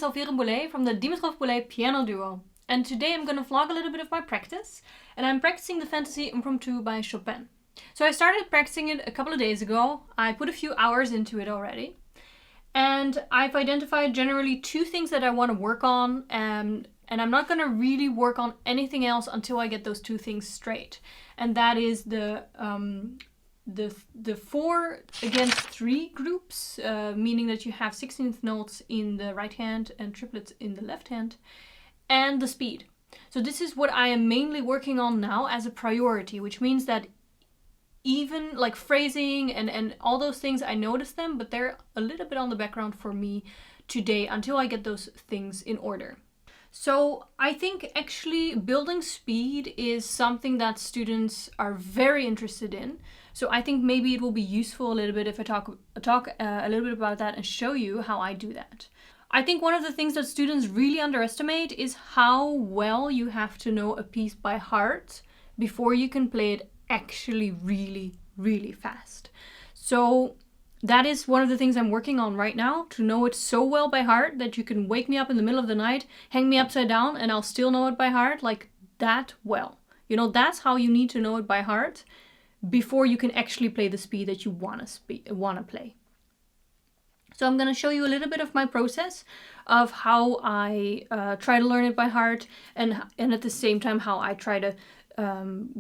is DimitrovBoelee from the DimitrovBoelee piano duo. And today I'm going to vlog a little bit of my practice. And I'm practicing the Fantaisie Impromptu by Chopin. So I started practicing it a couple of days ago. I put a few hours into it already. And I've identified generally two things that I want to work on. And I'm not going to really work on anything else until I get those two things straight. And that is the 4 against 3 groups, meaning that you have 16th notes in the right hand and triplets in the left hand, and the speed. So this is what I am mainly working on now as a priority, which means that even like phrasing and all those things, I notice them, but they're a little bit on the background for me today until I get those things in order. So I think actually building speed is something that students are very interested in. So I think maybe it will be useful a little bit if I talk a little bit about that and show you how I do that. I think one of the things that students really underestimate is how well you have to know a piece by heart before you can play it actually really, really fast. So that is one of the things I'm working on right now, to know it so well by heart that you can wake me up in the middle of the night, hang me upside down, and I'll still know it by heart like that well. You know, that's how you need to know it by heart before you can actually play the speed that you want to play. So I'm going to show you a little bit of my process of how I try to learn it by heart, and at the same time how I try to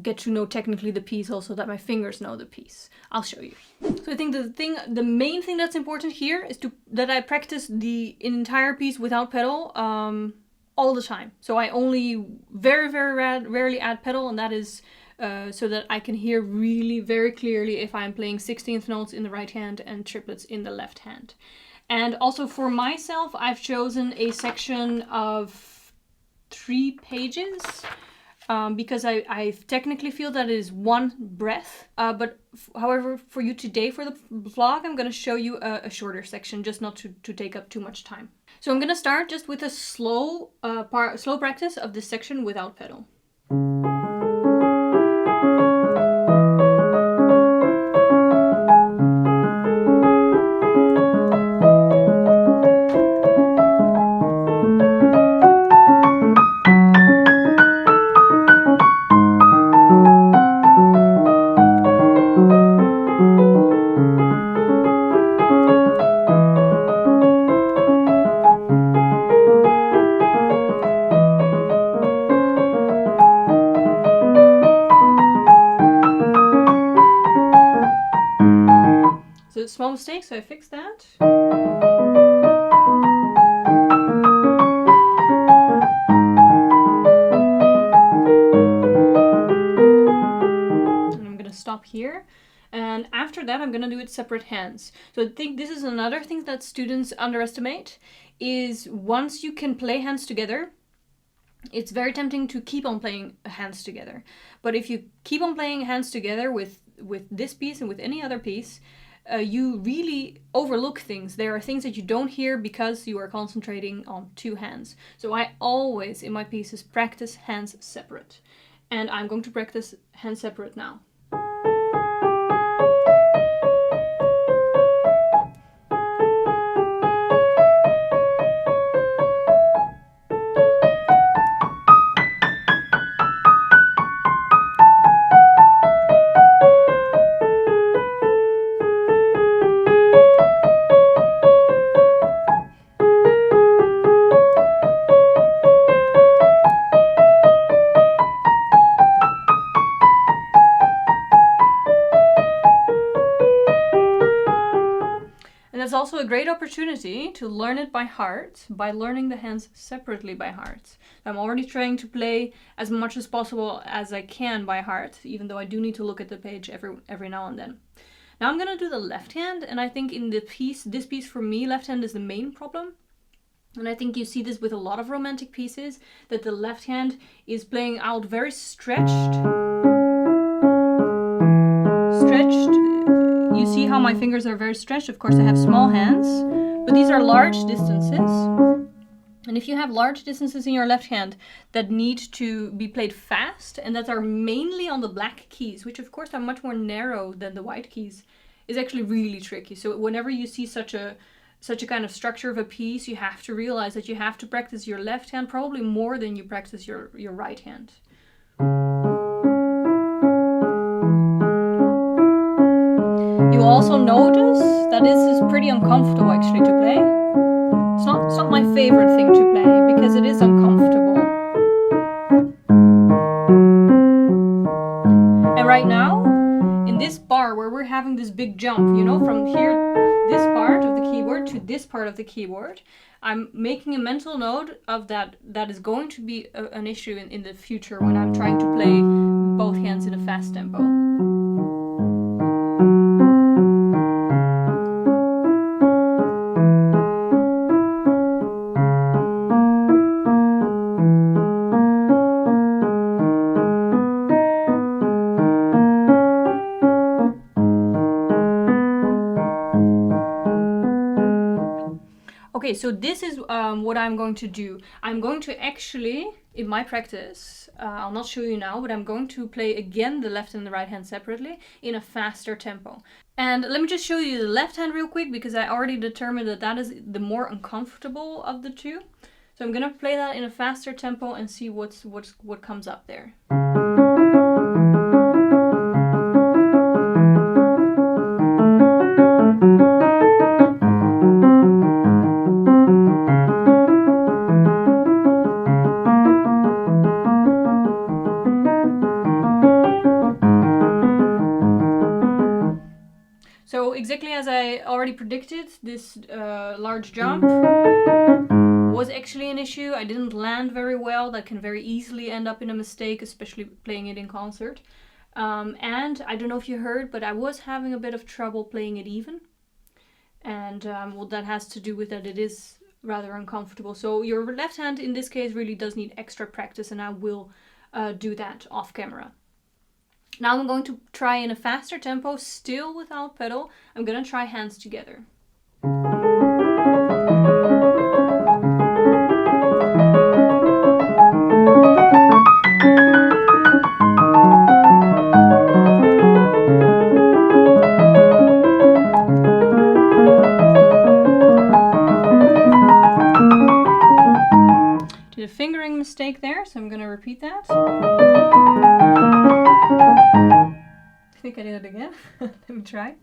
get to know technically the piece also, that my fingers know the piece. I'll show you. So I think the main thing that's important here is that I practice the entire piece without pedal all the time. So I only very rarely add pedal, and that is so that I can hear really very clearly if I'm playing 16th notes in the right hand and triplets in the left hand. And also for myself, I've chosen a section of 3 pages because I technically feel that it is one breath. However, for you today for the vlog, I'm going to show you a shorter section, just not to take up too much time. So I'm going to start just with a slow practice of this section without pedal. Small mistake, so I fixed that. And I'm gonna stop here. And after that, I'm gonna do it separate hands. So I think this is another thing that students underestimate, is once you can play hands together, it's very tempting to keep on playing hands together. But if you keep on playing hands together with this piece and with any other piece, you really overlook things. There are things that you don't hear because you are concentrating on 2 hands. So I always, in my pieces, practice hands separate. And I'm going to practice hands separate now. It's also a great opportunity to learn it by heart by learning the hands separately by heart. I'm already trying to play as much as possible as I can by heart, even though I do need to look at the page every now and then. Now I'm going to do the left hand, and I think in this piece for me, left hand is the main problem. And I think you see this with a lot of romantic pieces, that the left hand is playing out very stretched. You see how my fingers are very stretched. Of course, I have small hands, but these are large distances. And if you have large distances in your left hand that need to be played fast and that are mainly on the black keys, which of course are much more narrow than the white keys, is actually really tricky. So whenever you see such a such a kind of structure of a piece, you have to realize that you have to practice your left hand probably more than you practice your right hand. You also notice that this is pretty uncomfortable actually to play. It's not my favorite thing to play because it is uncomfortable. And right now, in this bar where we're having this big jump, you know, from here, this part of the keyboard to this part of the keyboard, I'm making a mental note of that is going to be an issue in the future when I'm trying to play both hands in a fast tempo. Okay, so this is what I'm going to do. I'm going to actually, in my practice, I'll not show you now, but I'm going to play again the left and the right hand separately in a faster tempo. And let me just show you the left hand real quick, because I already determined that is the more uncomfortable of the two. So I'm gonna play that in a faster tempo and see what comes up there. So exactly as I already predicted, this large jump was actually an issue. I didn't land very well. That can very easily end up in a mistake, especially playing it in concert. And I don't know if you heard, but I was having a bit of trouble playing it even. And well, that has to do with that it is rather uncomfortable. So your left hand in this case really does need extra practice, and I will do that off camera. Now I'm going to try in a faster tempo, still without pedal. I'm going to try hands together. Did a fingering mistake there, so I'm going to repeat that. I think I did it again. Let me try.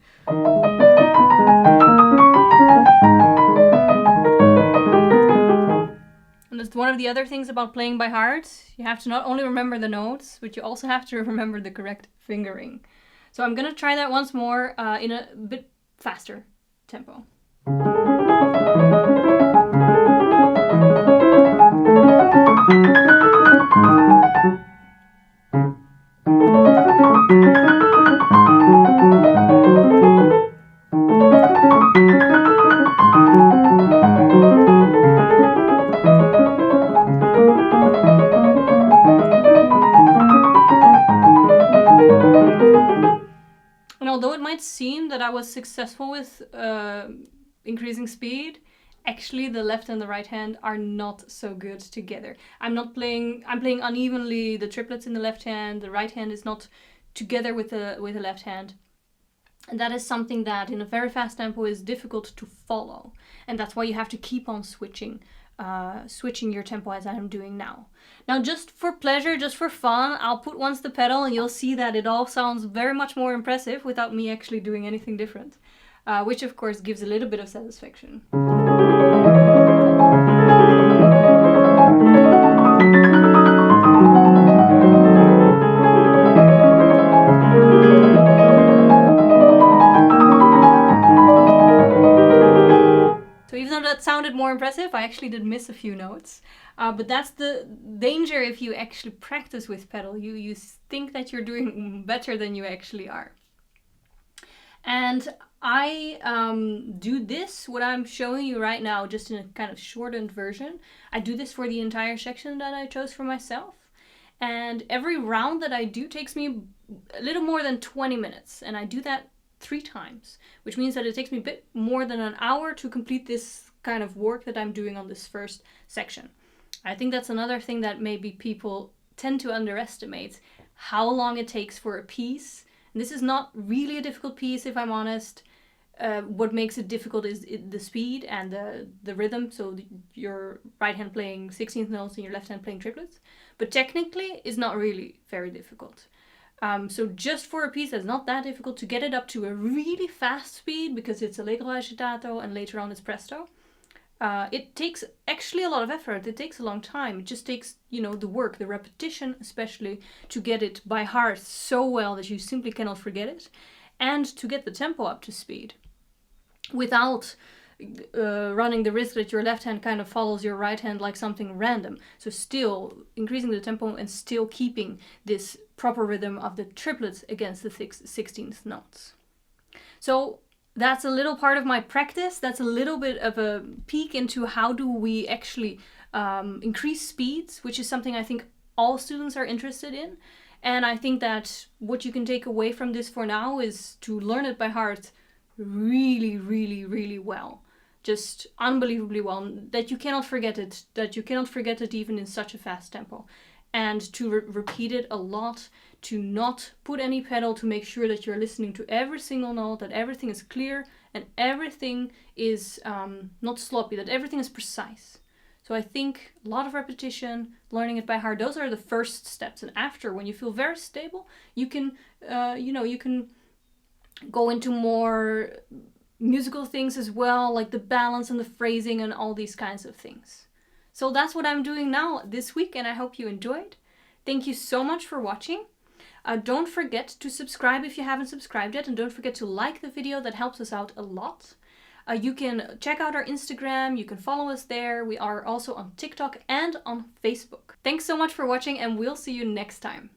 And that's one of the other things about playing by heart. You have to not only remember the notes, but you also have to remember the correct fingering. So I'm gonna try that once more in a bit faster tempo. Although it might seem that I was successful with increasing speed, actually the left and the right hand are not so good together. I'm playing unevenly the triplets in the left hand. The right hand is not together with the left hand. And that is something that in a very fast tempo is difficult to follow. And that's why you have to keep on switching your tempo as I'm doing now. Now, just for pleasure, just for fun, I'll put once the pedal and you'll see that it all sounds very much more impressive without me actually doing anything different, which of course gives a little bit of satisfaction. That sounded more impressive. I actually did miss a few notes, but that's the danger if you actually practice with pedal. You think that you're doing better than you actually are. And I do this, what I'm showing you right now, just in a kind of shortened version. I do this for the entire section that I chose for myself. And every round that I do takes me a little more than 20 minutes. And I do that 3 times, which means that it takes me a bit more than an hour to complete this kind of work that I'm doing on this first section. I think that's another thing that maybe people tend to underestimate, how long it takes for a piece. And this is not really a difficult piece, if I'm honest. What makes it difficult is the speed and the rhythm. So your right hand playing 16th notes and your left hand playing triplets. But technically, it's not really very difficult. So just for a piece that's not that difficult, to get it up to a really fast speed, because it's allegro agitato and later on it's presto, it takes actually a lot of effort. It takes a long time. It just takes, you know, the work, the repetition especially, to get it by heart so well that you simply cannot forget it, and to get the tempo up to speed without running the risk that your left hand kind of follows your right hand like something random. So still increasing the tempo and still keeping this proper rhythm of the triplets against the 16th notes. So that's a little part of my practice. That's a little bit of a peek into how do we actually increase speeds, which is something I think all students are interested in. And I think that what you can take away from this for now is to learn it by heart really, really, really well. Just unbelievably well, that you cannot forget it, even in such a fast tempo. And to repeat it a lot, to not put any pedal, to make sure that you're listening to every single note, that everything is clear and everything is not sloppy, that everything is precise. So I think a lot of repetition, learning it by heart, those are the first steps. And after, when you feel very stable, you can, you can go into more musical things as well, like the balance and the phrasing and all these kinds of things. So that's what I'm doing now this week, and I hope you enjoyed. Thank you so much for watching. Don't forget to subscribe if you haven't subscribed yet, and don't forget to like the video. That helps us out a lot. You can check out our Instagram, you can follow us there. We are also on TikTok and on Facebook. Thanks so much for watching, and we'll see you next time.